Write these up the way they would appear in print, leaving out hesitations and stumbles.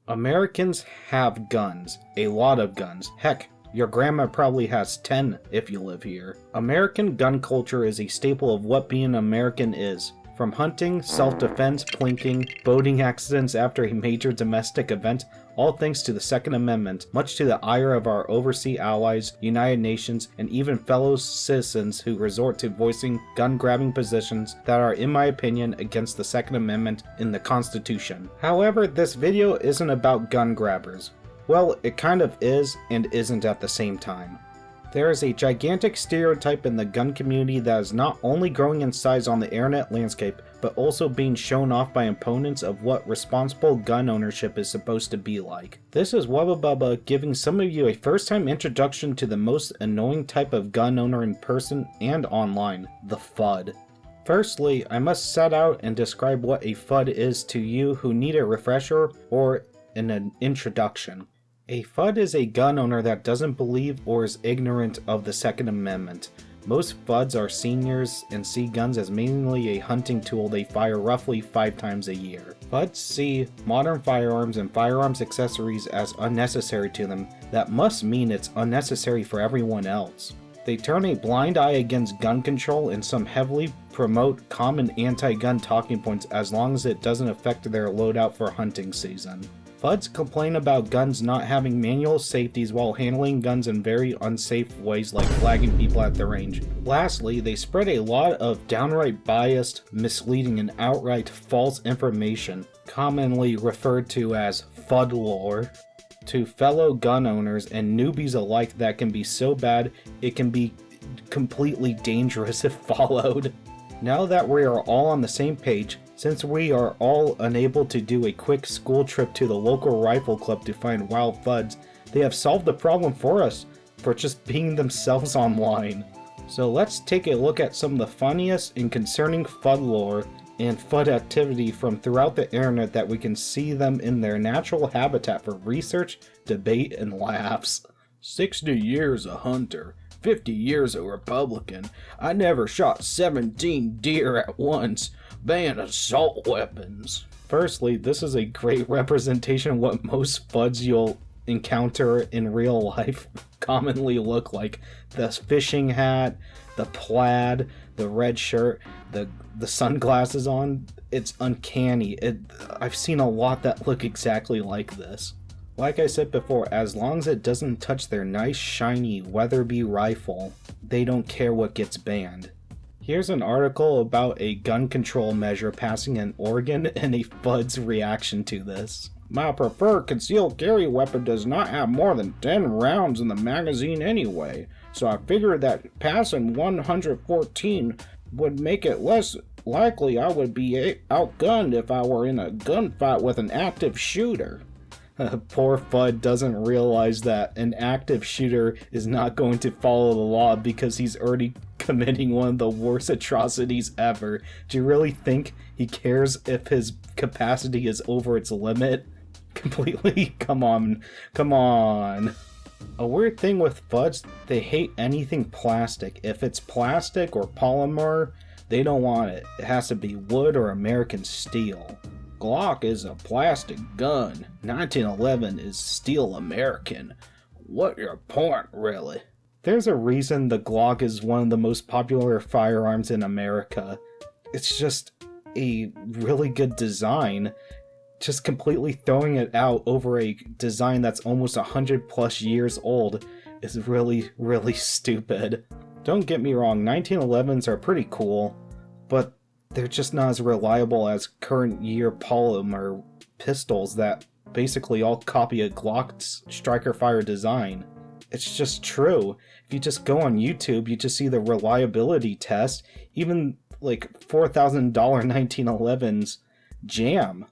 Americans have guns. A lot of guns. Heck, your grandma probably has 10 if you live here. American gun culture is a staple of what being American is. From hunting, self-defense, plinking, boating accidents after a major domestic event, all thanks to the Second Amendment, much to the ire of our overseas allies, United Nations, and even fellow citizens who resort to voicing gun-grabbing positions that are, in my opinion, against the Second Amendment in the Constitution. However, this video isn't about gun grabbers. Well, it kind of is and isn't at the same time. There is a gigantic stereotype in the gun community that is not only growing in size on the internet landscape, but also being shown off by opponents of what responsible gun ownership is supposed to be like. This is Wubba Bubba giving some of you a first-time introduction to the most annoying type of gun owner in person and online, the Fudd. Firstly, I must set out and describe what a Fudd is to you who need a refresher or an introduction. A Fudd is a gun owner that doesn't believe or is ignorant of the Second Amendment. Most Fudds are seniors and see guns as mainly a hunting tool they fire roughly 5 times a year. Fudds see modern firearms and firearms accessories as unnecessary to them. That must mean it's unnecessary for everyone else. They turn a blind eye against gun control and some heavily promote common anti-gun talking points as long as it doesn't affect their loadout for hunting season. Fudds complain about guns not having manual safeties while handling guns in very unsafe ways like flagging people at the range. Lastly, they spread a lot of downright biased, misleading, and outright false information, commonly referred to as Fudd lore, to fellow gun owners and newbies alike that can be so bad it can be completely dangerous if followed. Now that we are all on the same page, since we are all unable to do a quick school trip to the local rifle club to find wild Fudds, they have solved the problem for us for just being themselves online. So let's take a look at some of the funniest and concerning Fudd lore and Fudd activity from throughout the internet that we can see them in their natural habitat for research, debate, and laughs. 60 years a hunter, 50 years a Republican. I never shot 17 deer at once. Ban assault weapons. Firstly, this is a great representation of what most Fudds you'll encounter in real life commonly look like. The fishing hat, the plaid, the red shirt, the sunglasses on. It's uncanny. I've seen a lot that look exactly like this. Like I said before, as long as it doesn't touch their nice shiny Weatherby rifle, they don't care what gets banned. Here's an article about a gun control measure passing in Oregon and a Fudd's reaction to this. My preferred concealed carry weapon does not have more than 10 rounds in the magazine anyway, so I figured that passing 114 would make it less likely I would be outgunned if I were in a gunfight with an active shooter. Poor Fudd doesn't realize that an active shooter is not going to follow the law because he's already committing one of the worst atrocities ever. Do you really think he cares if his capacity is over its limit? Completely? Come on. A weird thing with Fudds, they hate anything plastic. If it's plastic or polymer, they don't want it. It has to be wood or American steel. Glock is a plastic gun. 1911 is still American. What your point, really? There's a reason the Glock is one of the most popular firearms in America. It's just a really good design. Just completely throwing it out over a design that's almost 100 plus years old is really, really stupid. Don't get me wrong, 1911s are pretty cool, but they're just not as reliable as current year polymer pistols that basically all copy a Glock's striker fire design. It's just true. If you just go on YouTube, you just see the reliability test. Even like $4,000 1911s jam.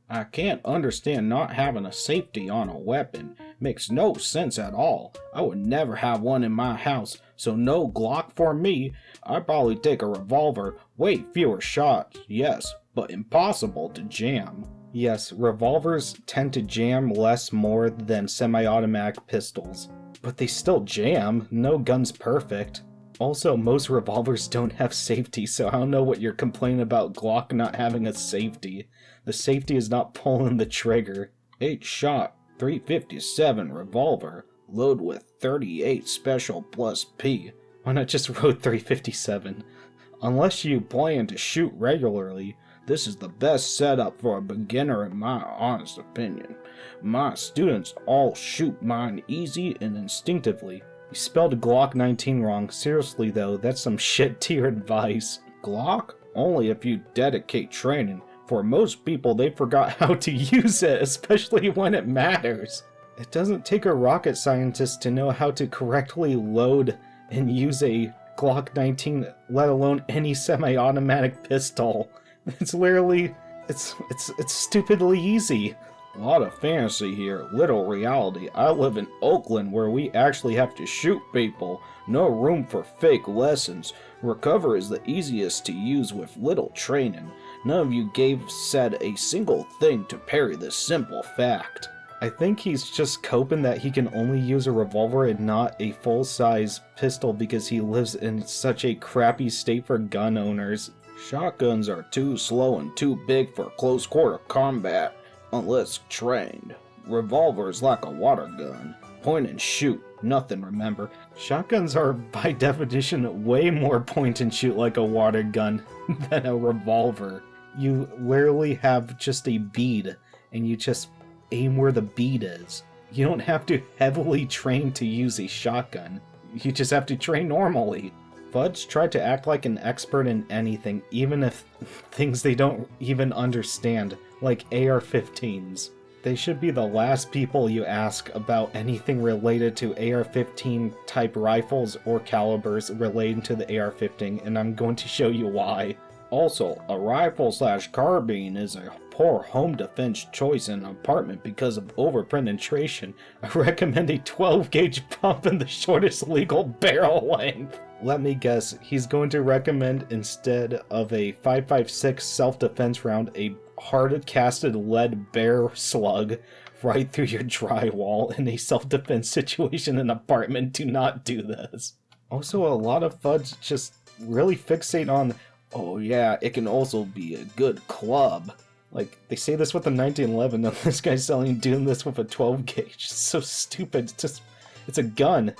I can't understand not having a safety on a weapon. Makes no sense at all. I would never have one in my house, so no Glock for me. I'd probably take a revolver. Way fewer shots, yes, but impossible to jam. Yes, revolvers tend to jam less more than semi-automatic pistols. But they still jam. No gun's perfect. Also, most revolvers don't have safety, so I don't know what you're complaining about Glock not having a safety. The safety is not pulling the trigger. 8-shot 357 revolver, load with 38 special plus P. Why not just wrote 357? Unless you plan to shoot regularly, this is the best setup for a beginner in my honest opinion. My students all shoot mine easy and instinctively. You spelled Glock 19 wrong. Seriously though, that's some shit tier advice. Glock? Only if you dedicate training. For most people, they forgot how to use it, especially when it matters. It doesn't take a rocket scientist to know how to correctly load and use a Glock 19, let alone any semi-automatic pistol. It's literally, it's stupidly easy. A lot of fantasy here, little reality. I live in Oakland where we actually have to shoot people. No room for fake lessons. Recover is the easiest to use with little training. None of you said a single thing to parry this simple fact. I think he's just coping that he can only use a revolver and not a full-size pistol because he lives in such a crappy state for gun owners. Shotguns are too slow and too big for close-quarter combat, unless trained. Revolvers like a water gun. Point and shoot, nothing, remember. Shotguns are, by definition, way more point and shoot like a water gun than a revolver. You literally have just a bead, and you just aim where the bead is. You don't have to heavily train to use a shotgun. You just have to train normally. Fudds try to act like an expert in anything, even if things they don't even understand, like AR-15s. They should be the last people you ask about anything related to AR-15 type rifles or calibers relating to the AR-15, and I'm going to show you why. Also, a rifle/carbine is a poor home defense choice in an apartment because of overpenetration. I recommend a 12-gauge pump in the shortest legal barrel length. Let me guess, he's going to recommend instead of a 5.56 self-defense round, a hard-casted lead bear slug right through your drywall in a self-defense situation in an apartment. Do not do this. Also, a lot of Fudds just really fixate on, oh yeah, it can also be a good club. Like, they say this with the 1911, and this guy's doing this with a 12 gauge. It's so stupid. It's a gun.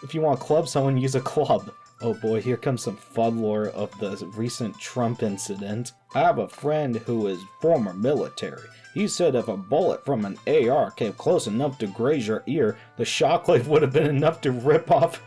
If you want to club someone, use a club. Oh boy, here comes some Fudd lore of the recent Trump incident. I have a friend who is former military. He said if a bullet from an AR came close enough to graze your ear, the shockwave would have been enough to rip off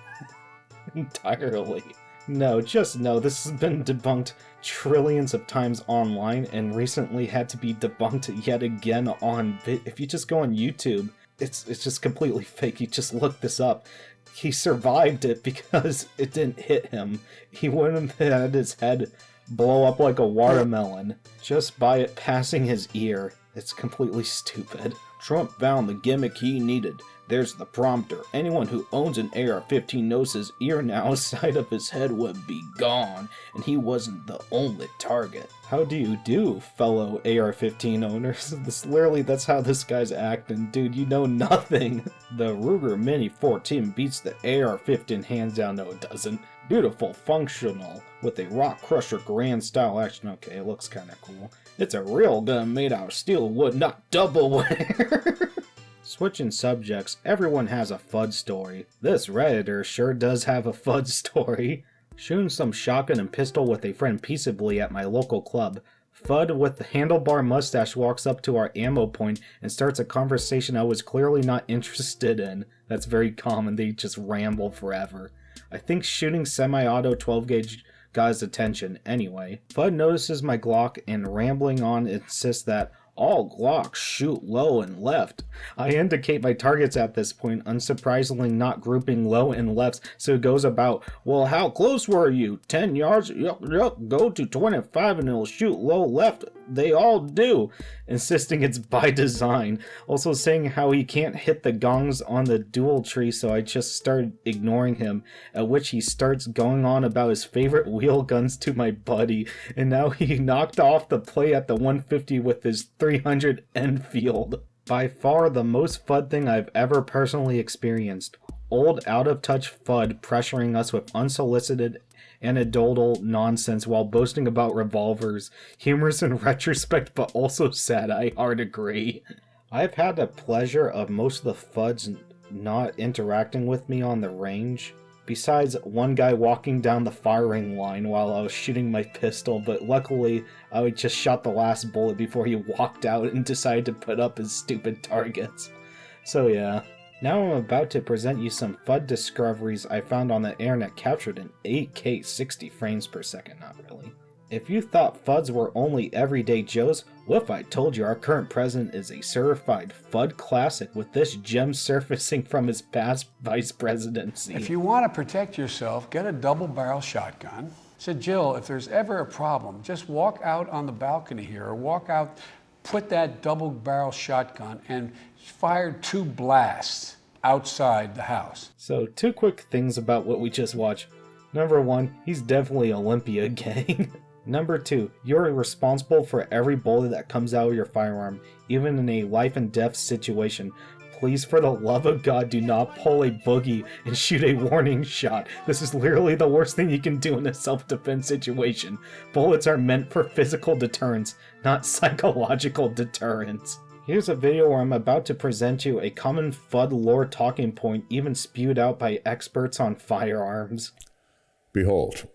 entirely. No, just no, this has been debunked trillions of times online and recently had to be debunked yet again on if you just go on YouTube, it's just completely fake. You just look this up. He survived it because it didn't hit him. He wouldn't have had his head blow up like a watermelon just by it passing his ear. It's completely stupid. Trump found the gimmick he needed. There's the prompter. Anyone who owns an AR-15 knows his ear now, side of his head would be gone, and he wasn't the only target. How do you do, fellow AR-15 owners? That's how this guy's acting. Dude, you know nothing. The Ruger Mini 14 beats the AR-15 hands down. No, it doesn't. Beautiful, functional, with a rock crusher grand style action. Okay, it looks kinda cool. It's a real gun made out of steel wood, not doubleware. Switching subjects, everyone has a Fudd story. This Redditor sure does have a Fudd story. Shooting some shotgun and pistol with a friend peaceably at my local club. Fudd with the handlebar mustache walks up to our ammo point and starts a conversation I was clearly not interested in. That's very common, they just ramble forever. I think shooting semi-auto 12-gauge got his attention anyway. Fudd notices my Glock and rambling on insists that all Glocks shoot low and left. I indicate my targets at this point, unsurprisingly not grouping low and lefts, so it goes about, well, how close were you? 10 yards? Yup, go to 25 and it'll shoot low left. They all do. Insisting it's by design. Also saying how he can't hit the gongs on the dual tree, so I just started ignoring him, at which he starts going on about his favorite wheel guns to my buddy, and now he knocked off the play at the 150 with his 300 Enfield. By far the most Fudd thing I've ever personally experienced. Old out-of-touch Fudd pressuring us with unsolicited anecdotal nonsense while boasting about revolvers. Humorous in retrospect, but also sad, I hard agree. I've had the pleasure of most of the Fudds not interacting with me on the range. Besides one guy walking down the firing line while I was shooting my pistol, but luckily I just shot the last bullet before he walked out and decided to put up his stupid targets. So yeah. Now I'm about to present you some Fudd Discoveries I found on the internet captured in 8K 60 frames per second, not really. If you thought Fudds were only everyday Joes, what if I told you our current president is a certified Fudd classic with this gem surfacing from his past vice presidency? If you want to protect yourself, get a double-barrel shotgun. Said, Jill, if there's ever a problem, just walk out on the balcony here, or walk out, put that double-barrel shotgun, and fire 2 blasts outside the house. So, 2 quick things about what we just watched. Number 1, he's definitely Olympia gang. Number 2, you're responsible for every bullet that comes out of your firearm, even in a life and death situation. Please, for the love of God, do not pull a boogie and shoot a warning shot. This is literally the worst thing you can do in a self-defense situation. Bullets are meant for physical deterrence, not psychological deterrence. Here's a video where I'm about to present you a common Fudd lore talking point even spewed out by experts on firearms. Behold,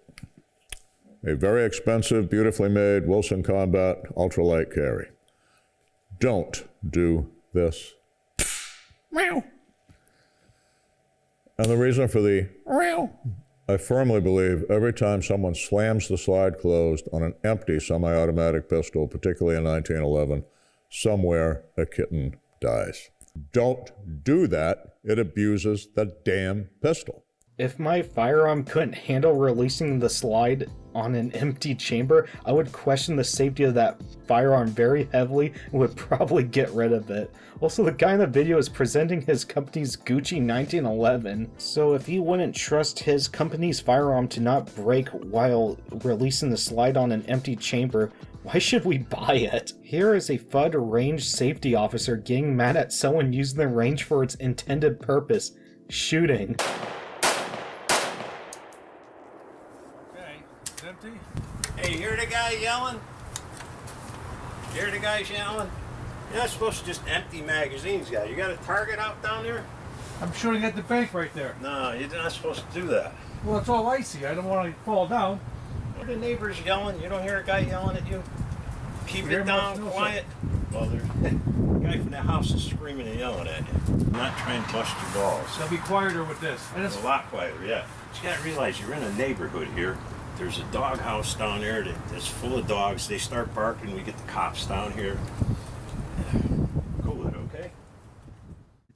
a very expensive, beautifully made Wilson Combat ultralight carry. Don't do this. Meow. And the reason for the meow, I firmly believe every time someone slams the slide closed on an empty semi-automatic pistol, particularly in 1911, somewhere a kitten dies. Don't do that. It abuses the damn pistol. If my firearm couldn't handle releasing the slide on an empty chamber, I would question the safety of that firearm very heavily and would probably get rid of it. Also, the guy in the video is presenting his company's Gucci 1911, so if he wouldn't trust his company's firearm to not break while releasing the slide on an empty chamber, why should we buy it? Here is a Fudd range safety officer getting mad at someone using the range for its intended purpose, shooting. Empty? Hey, you hear the guy yelling? You hear the guys yelling? You're not supposed to just empty magazines, guy. You got a target out down there? I'm shooting at the bank right there. No, you're not supposed to do that. Well, it's all icy. I don't want to fall down. Are the neighbors yelling? You don't hear a guy yelling at you? Keep it down, quiet. Well, there's a guy from the house is screaming and yelling at you. I'm not trying to bust your balls. So be quieter with this. And It's a lot quieter, yeah. But you gotta realize you're in a neighborhood here. There's a dog house down there that's full of dogs. They start barking, we get the cops down here. Cool with it, okay?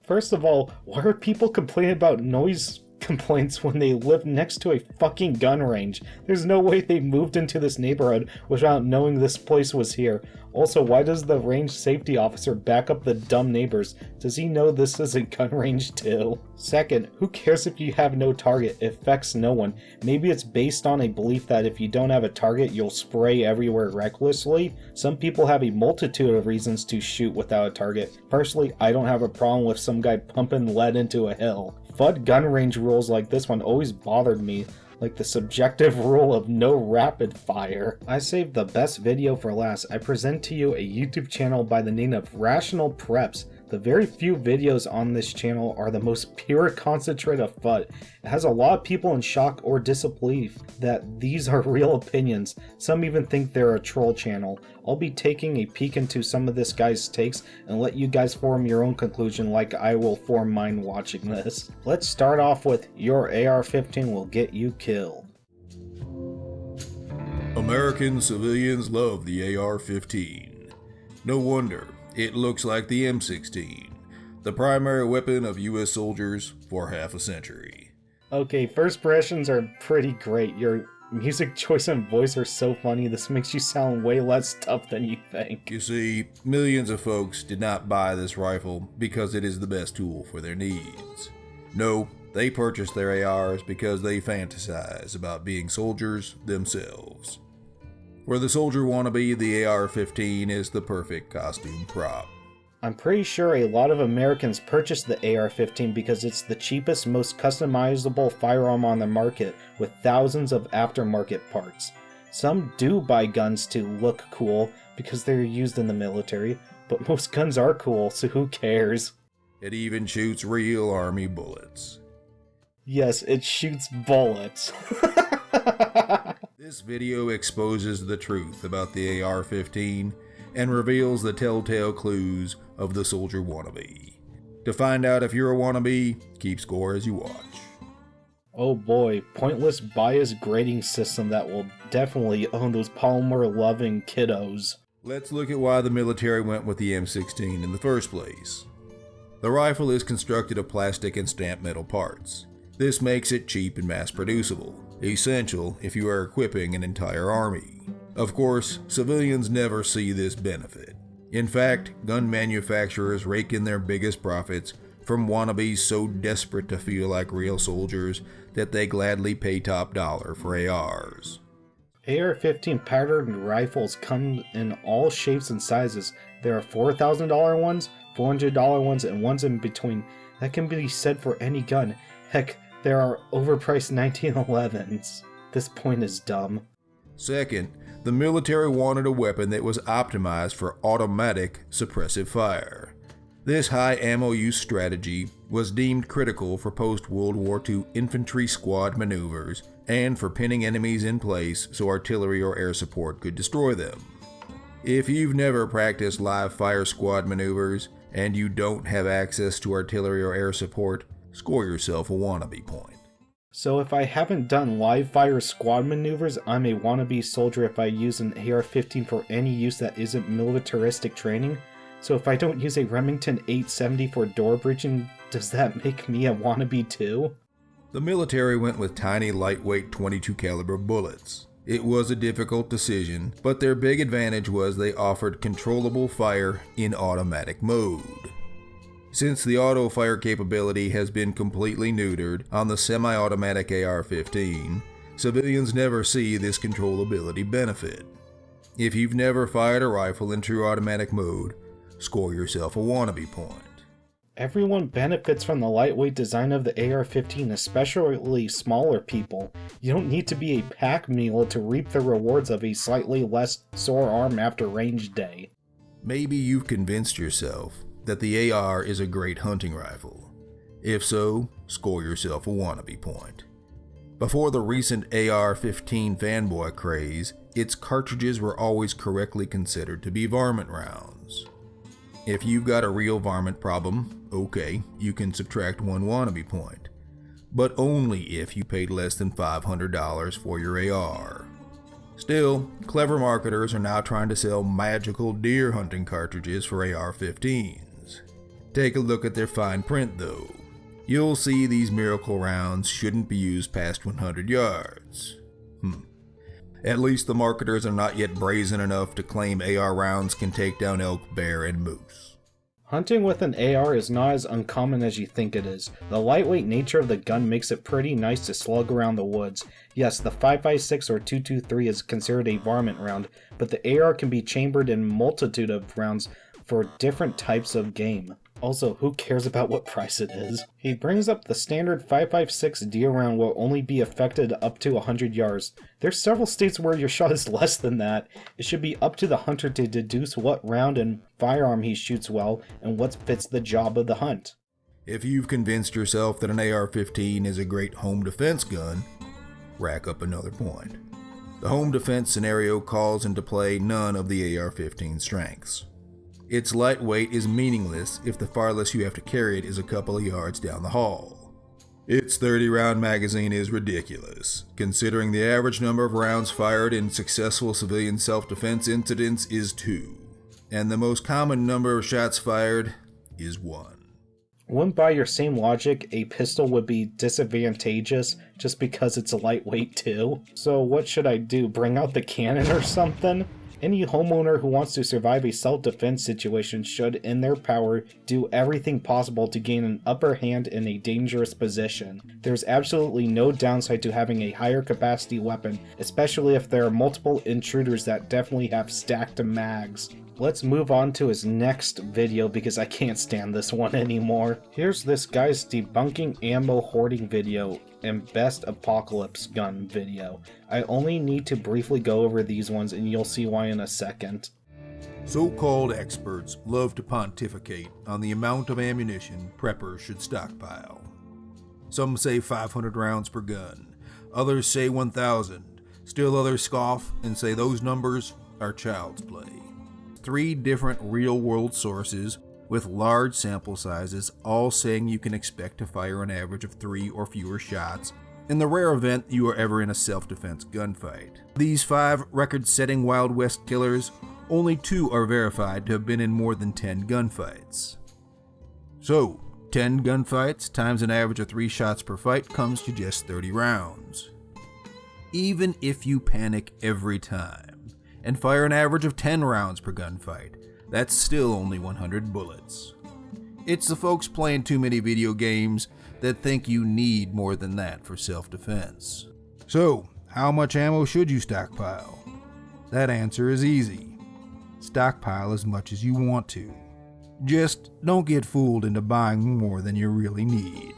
First of all, why are people complaining about noise complaints when they live next to a fucking gun range? There's no way they moved into this neighborhood without knowing this place was here. Also, why does the range safety officer back up the dumb neighbors? Does he know this is a gun range too? Second, who cares if you have no target? It affects no one. Maybe it's based on a belief that if you don't have a target, you'll spray everywhere recklessly. Some people have a multitude of reasons to shoot without a target. Personally, I don't have a problem with some guy pumping lead into a hill. Fudd gun range rules like this one always bothered me, like the subjective rule of no rapid fire. I saved the best video for last. I present to you a YouTube channel by the name of Rational Preps. The very few videos on this channel are the most pure concentrate of Fudd. It has a lot of people in shock or disbelief that these are real opinions. Some even think they're a troll channel. I'll be taking a peek into some of this guy's takes and let you guys form your own conclusion like I will form mine watching this. Let's start off with your AR-15 will get you killed. American civilians love the AR-15. No wonder. It looks like the M16, the primary weapon of US soldiers for half a century. Okay, first impressions are pretty great. Your music choice and voice are so funny, this makes you sound way less tough than you think. You see, millions of folks did not buy this rifle because it is the best tool for their needs. No, they purchased their ARs because they fantasize about being soldiers themselves. For the soldier wannabe, the AR-15 is the perfect costume prop. I'm pretty sure a lot of Americans purchase the AR-15 because it's the cheapest, most customizable firearm on the market, with thousands of aftermarket parts. Some do buy guns to look cool because they're used in the military. but most guns are cool, so who cares? It even shoots real army bullets. Yes, it shoots bullets. This video exposes the truth about the AR-15 and reveals the telltale clues of the soldier wannabe. To find out if you're a wannabe, keep score as you watch. Oh boy, pointless bias grading system that will definitely own those polymer-loving kiddos. Let's look at why the military went with the M16 in the first place. The rifle is constructed of plastic and stamped metal parts. This makes it cheap and mass-producible, essential if you are equipping an entire army. Of course, civilians never see this benefit. In fact, gun manufacturers rake in their biggest profits from wannabes so desperate to feel like real soldiers that they gladly pay top dollar for ARs. AR-15 patterned rifles come in all shapes and sizes. There are $4,000 ones, $400 ones, and ones in between. That can be said for any gun. Heck, there are overpriced 1911s. This point is dumb. Second, the military wanted a weapon that was optimized for automatic suppressive fire. This high ammo use strategy was deemed critical for post-World War II infantry squad maneuvers and for pinning enemies in place so artillery or air support could destroy them. If you've never practiced live fire squad maneuvers and you don't have access to artillery or air support, score yourself a wannabe point. So if I haven't done live fire squad maneuvers, I'm a wannabe soldier if I use an AR-15 for any use that isn't militaristic training. So if I don't use a Remington 870 for door breaching, does that make me a wannabe too? The military went with tiny, lightweight 22 caliber bullets. It was a difficult decision, but their big advantage was they offered controllable fire in automatic mode. Since the auto fire capability has been completely neutered on the semi-automatic AR-15, civilians never see this controllability benefit. If you've never fired a rifle in true automatic mode, score yourself a wannabe point. Everyone benefits from the lightweight design of the AR-15, especially smaller people. You don't need to be a pack mule to reap the rewards of a slightly less sore arm after range day. Maybe you've convinced yourself that the AR is a great hunting rifle. If so, score yourself a wannabe point. Before the recent AR-15 fanboy craze, its cartridges were always correctly considered to be varmint rounds. If you've got a real varmint problem, okay, you can subtract one wannabe point, but only if you paid less than $500 for your AR. Still, clever marketers are now trying to sell magical deer hunting cartridges for AR-15s. Take a look at their fine print though. You'll see these miracle rounds shouldn't be used past 100 yards. At least the marketers are not yet brazen enough to claim AR rounds can take down elk, bear, and moose. Hunting with an AR is not as uncommon as you think it is. The lightweight nature of the gun makes it pretty nice to slug around the woods. Yes, the 5.56 or 2.23 is considered a varmint round, but the AR can be chambered in a multitude of rounds for different types of game. Also, who cares about what price it is? He brings up the standard 5.56 deer round will only be affected up to 100 yards. There's several states where your shot is less than that. It should be up to the hunter to deduce what round and firearm he shoots well and what fits the job of the hunt. If you've convinced yourself that an AR-15 is a great home defense gun, rack up another point. The home defense scenario calls into play none of the AR-15 strengths. Its lightweight is meaningless if the farthest you have to carry it is a couple of yards down the hall. Its 30-round magazine is ridiculous, considering the average number of rounds fired in successful civilian self-defense incidents is 2, and the most common number of shots fired is 1. Wouldn't by your same logic, a pistol would be disadvantageous just because it's lightweight too? So what should I do, bring out the cannon or something? Any homeowner who wants to survive a self-defense situation should, in their power, do everything possible to gain an upper hand in a dangerous position. There's absolutely no downside to having a higher capacity weapon, especially if there are multiple intruders that definitely have stacked mags. Let's move on to his next video because I can't stand this one anymore. Here's this guy's debunking ammo hoarding video and best apocalypse gun video. I only need to briefly go over these ones and you'll see why in a second. So-called experts love to pontificate on the amount of ammunition preppers should stockpile. Some say 500 rounds per gun, others say 1,000, still others scoff and say those numbers are child's play. 3 different real-world sources with large sample sizes all saying you can expect to fire an average of 3 or fewer shots in the rare event you are ever in a self-defense gunfight. These 5 record-setting Wild West killers, only 2 are verified to have been in more than 10 gunfights. So, 10 gunfights times an average of 3 shots per fight comes to just 30 rounds. Even if you panic every time and fire an average of 10 rounds per gunfight, that's still only 100 bullets. It's the folks playing too many video games that think you need more than that for self-defense. So, how much ammo should you stockpile? That answer is easy. Stockpile as much as you want to. Just don't get fooled into buying more than you really need.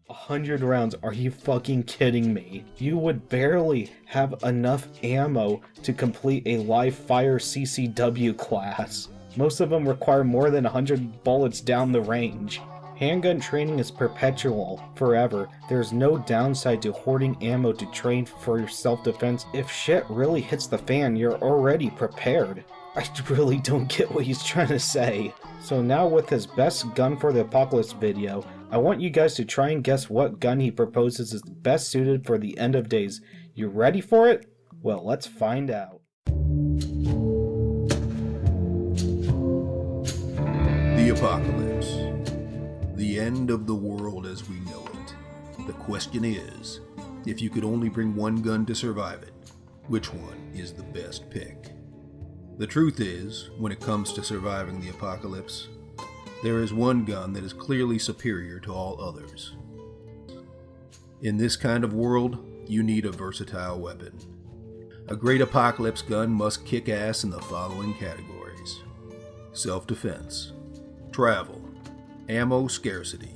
100 rounds? Are you fucking kidding me? You would barely have enough ammo to complete a live fire CCW class. Most of them require more than 100 bullets down the range. Handgun training is perpetual, forever. There's no downside to hoarding ammo to train for your self-defense. If shit really hits the fan, you're already prepared. I really don't get what he's trying to say. So now with his best gun for the apocalypse video, I want you guys to try and guess what gun he proposes is best suited for the end of days. You ready for it? Well, let's find out. The apocalypse. The end of the world as we know it. The question is, if you could only bring one gun to survive it, which one is the best pick? The truth is, when it comes to surviving the apocalypse, there is one gun that is clearly superior to all others. In this kind of world, you need a versatile weapon. A great apocalypse gun must kick ass in the following categories: self-defense, travel, ammo scarcity,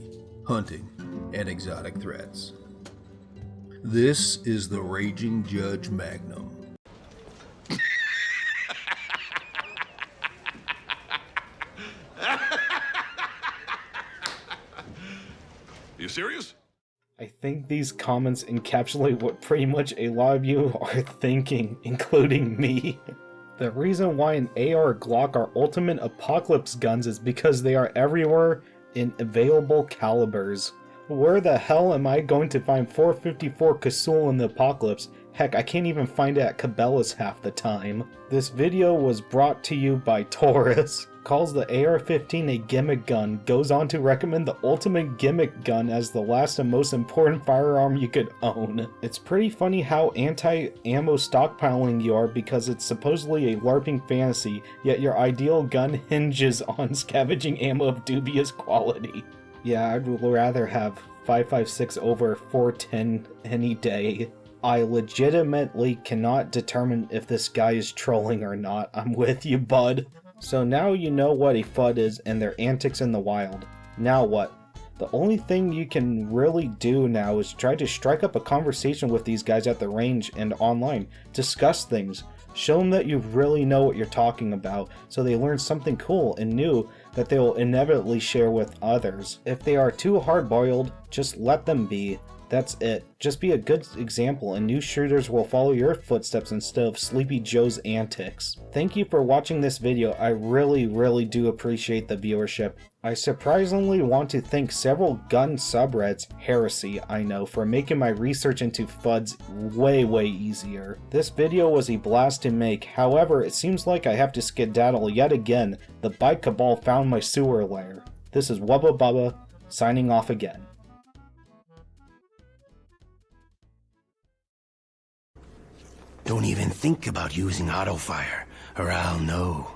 hunting, and exotic threats. This is the Raging Judge Magnum. You serious? I think these comments encapsulate what pretty much a lot of you are thinking, including me. The reason why an AR or Glock are ultimate apocalypse guns is because they are everywhere in available calibers. Where the hell am I going to find 454 Casull in the apocalypse? Heck, I can't even find it at Cabela's half the time. This video was brought to you by Taurus. Calls the AR-15 a gimmick gun, goes on to recommend the ultimate gimmick gun as the last and most important firearm you could own. It's pretty funny how anti-ammo stockpiling you are because it's supposedly a LARPing fantasy, yet your ideal gun hinges on scavenging ammo of dubious quality. Yeah, I'd rather have 5.56 over 410 any day. I legitimately cannot determine if this guy is trolling or not. I'm with you, bud. So now you know what a Fudd is and their antics in the wild. Now what? The only thing you can really do now is try to strike up a conversation with these guys at the range and online. Discuss things. Show them that you really know what you're talking about, so they learn something cool and new that they will inevitably share with others. If they are too hard-boiled, just let them be. That's it. Just be a good example and new shooters will follow your footsteps instead of Sleepy Joe's antics. Thank you for watching this video. I really do appreciate the viewership. I surprisingly want to thank several gun subreddits, heresy I know, for making my research into Fudds way easier. This video was a blast to make, however it seems like I have to skedaddle yet again. The Bike Cabal found my sewer lair. This is Wubba Bubba, signing off again. Don't even think about using auto fire, or I'll know.